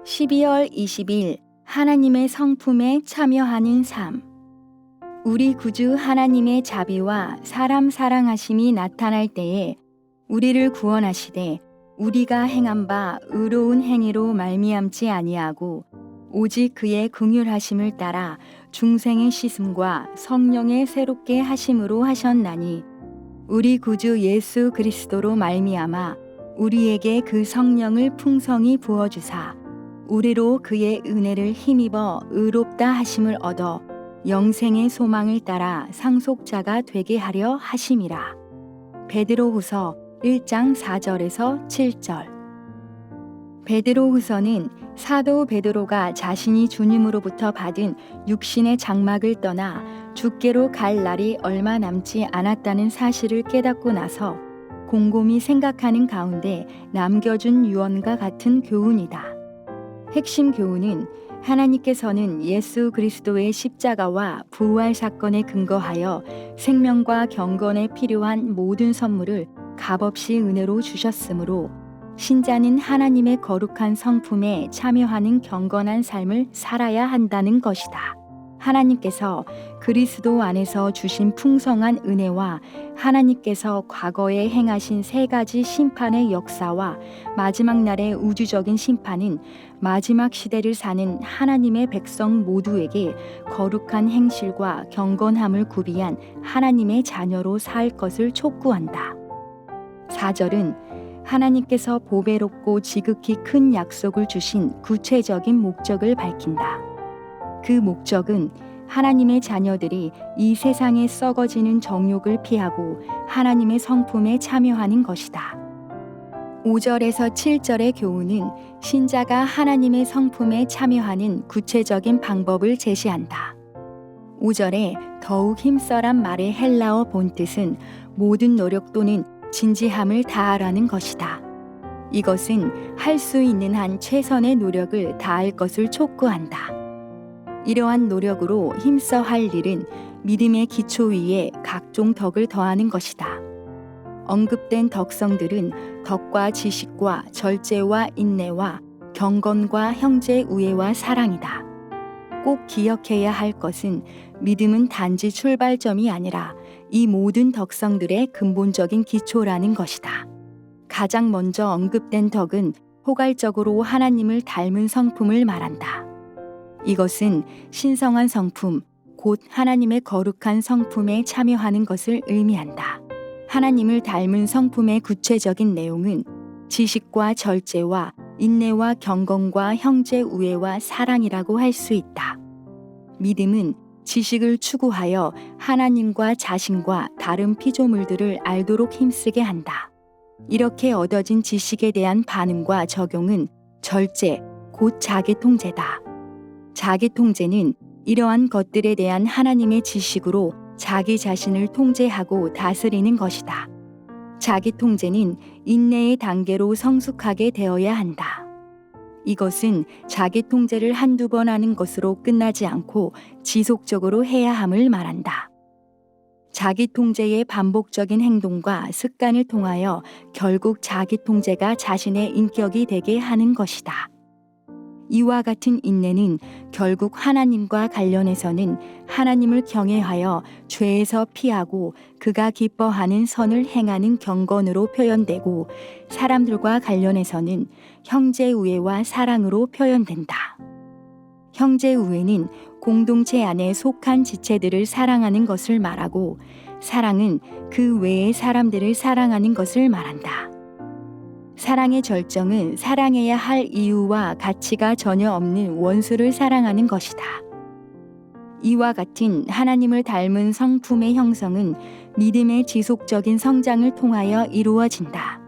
12월 20일 하나님의 성품에 참여하는 삶. 우리 구주 하나님의 자비와 사람 사랑하심이 나타날 때에 우리를 구원하시되 우리가 행한 바 의로운 행위로 말미암지 아니하고 오직 그의 긍휼하심을 따라 중생의 씻음과 성령의 새롭게 하심으로 하셨나니 우리 구주 예수 그리스도로 말미암아 우리에게 그 성령을 풍성히 부어주사 우리로 그의 은혜를 힘입어 의롭다 하심을 얻어 영생의 소망을 따라 상속자가 되게 하려 하심이라. 베드로후서 1장 4절에서 7절. 베드로후서는 사도 베드로가 자신이 주님으로부터 받은 육신의 장막을 떠나 주께로 갈 날이 얼마 남지 않았다는 사실을 깨닫고 나서 곰곰이 생각하는 가운데 남겨준 유언과 같은 교훈이다. 핵심 교훈은 하나님께서는 예수 그리스도의 십자가와 부활 사건에 근거하여 생명과 경건에 필요한 모든 선물을 값없이 은혜로 주셨으므로 신자는 하나님의 거룩한 성품에 참여하는 경건한 삶을 살아야 한다는 것이다. 하나님께서 그리스도 안에서 주신 풍성한 은혜와 하나님께서 과거에 행하신 세 가지 심판의 역사와 마지막 날의 우주적인 심판은 마지막 시대를 사는 하나님의 백성 모두에게 거룩한 행실과 경건함을 구비한 하나님의 자녀로 살 것을 촉구한다. 4절은 하나님께서 보배롭고 지극히 큰 약속을 주신 구체적인 목적을 밝힌다. 그 목적은 하나님의 자녀들이 이 세상에 썩어지는 정욕을 피하고 하나님의 성품에 참여하는 것이다. 5절에서 7절의 교훈은 신자가 하나님의 성품에 참여하는 구체적인 방법을 제시한다. 5절에 더욱 힘써란 말의 헬라어 본뜻은 모든 노력 또는 진지함을 다하라는 것이다. 이것은 할 수 있는 한 최선의 노력을 다할 것을 촉구한다. 이러한 노력으로 힘써 할 일은 믿음의 기초 위에 각종 덕을 더하는 것이다. 언급된 덕성들은 덕과 지식과 절제와 인내와 경건과 형제 우애와 사랑이다. 꼭 기억해야 할 것은 믿음은 단지 출발점이 아니라 이 모든 덕성들의 근본적인 기초라는 것이다. 가장 먼저 언급된 덕은 포괄적으로 하나님을 닮은 성품을 말한다. 이것은 신성한 성품, 곧 하나님의 거룩한 성품에 참여하는 것을 의미한다. 하나님을 닮은 성품의 구체적인 내용은 지식과 절제와 인내와 경건과 형제 우애와 사랑이라고 할 수 있다. 믿음은 지식을 추구하여 하나님과 자신과 다른 피조물들을 알도록 힘쓰게 한다. 이렇게 얻어진 지식에 대한 반응과 적용은 절제, 곧 자기 통제다. 자기 통제는 이러한 것들에 대한 하나님의 지식으로 자기 자신을 통제하고 다스리는 것이다. 자기 통제는 인내의 단계로 성숙하게 되어야 한다. 이것은 자기 통제를 한두 번 하는 것으로 끝나지 않고 지속적으로 해야 함을 말한다. 자기 통제의 반복적인 행동과 습관을 통하여 결국 자기 통제가 자신의 인격이 되게 하는 것이다. 이와 같은 인내는 결국 하나님과 관련해서는 하나님을 경외하여 죄에서 피하고 그가 기뻐하는 선을 행하는 경건으로 표현되고 사람들과 관련해서는 형제 우애와 사랑으로 표현된다. 형제 우애는 공동체 안에 속한 지체들을 사랑하는 것을 말하고 사랑은 그 외의 사람들을 사랑하는 것을 말한다. 사랑의 절정은 사랑해야 할 이유와 가치가 전혀 없는 원수를 사랑하는 것이다. 이와 같은 하나님을 닮은 성품의 형성은 믿음의 지속적인 성장을 통하여 이루어진다.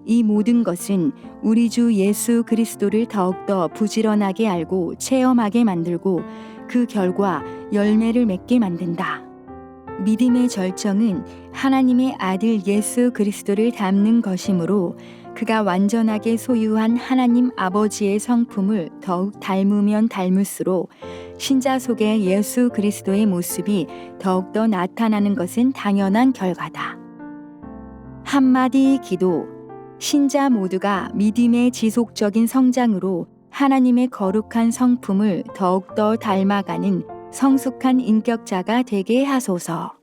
이 모든 것은 우리 주 예수 그리스도를 더욱더 부지런하게 알고 체험하게 만들고 그 결과 열매를 맺게 만든다. 믿음의 절정은 하나님의 아들 예수 그리스도를 닮는 것이므로 그가 완전하게 소유한 하나님 아버지의 성품을 더욱 닮으면 닮을수록 신자 속에 예수 그리스도의 모습이 더욱더 나타나는 것은 당연한 결과다. 한마디 기도. 신자 모두가 믿음의 지속적인 성장으로 하나님의 거룩한 성품을 더욱더 닮아가는 성숙한 인격자가 되게 하소서.